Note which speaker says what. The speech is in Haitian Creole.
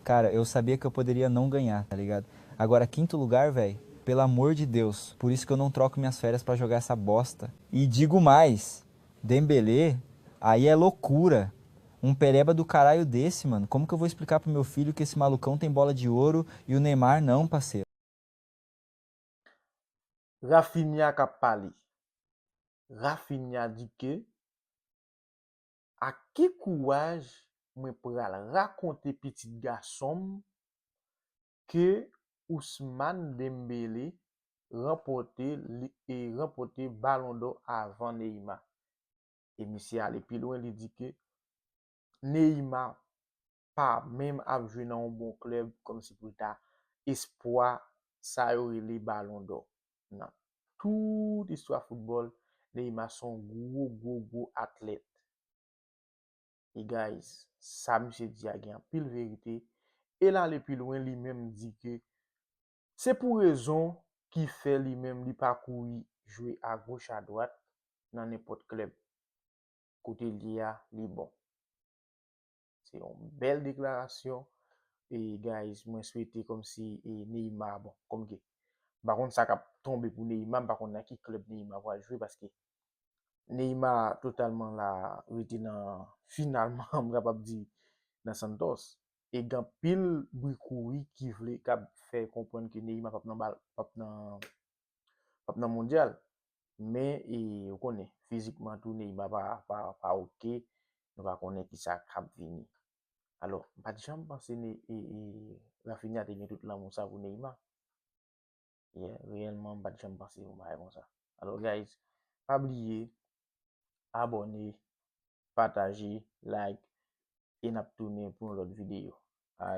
Speaker 1: Cara, eu sabia que eu poderia não ganhar, tá ligado? Agora, quinto lugar, velho, pelo amor de Deus. Por isso que eu não troco minhas férias pra jogar essa bosta. E digo mais, Dembélé, aí é loucura. Um pereba do caralho desse, mano. Como que eu vou explicar pro meu filho que esse malucão tem bola de ouro e o Neymar não, parceiro?
Speaker 2: Rafinha kap pale. Rafinha di ke, a ki kouaj mwen pral rakonte pitit gasom ke Ousmane Dembélé remporte Ballon d'Or avan Neymar. E misi ale pi loin li di ke Neymar pa menm ap jwe nan un bon klub kom si pou ta espoir sa yo rele Ballon d'Or. Nan tout histoire football, Neymar son gros athlète. Et guys, sa mse di a gen pile verite. E la le pi loin li menm di ke se pou rezon ki fe li menm li pa koui jwe a gauche a droite nan nepot klub. Kote li a li bon. Se yon bel deklarasyon. Et guys, mwen souhaite kom si Neymar bon, kom ke. Par contre, ça a tombé pour Neymar, par contre, dans qui club Neymar va jouer parce que Neymar totalement là, était dans finalement, on capable dire dans Santos. Et gan pile bruit qui voulait faire comprendre que Neymar pas dans balle, pas dans mondial. Mais on connaît physiquement tout Neymar pas OK. On va connaître qui ça cap venir. Alors, pas de jamais penser Rafinha a gagné tout l'amour ça pour Neymar. Yeah, réellement, pas de jamais penser comme ça. Alors, guys, pas oublier, abonner, partager, like, et n'a tourner pour l'autre vidéo. Aye.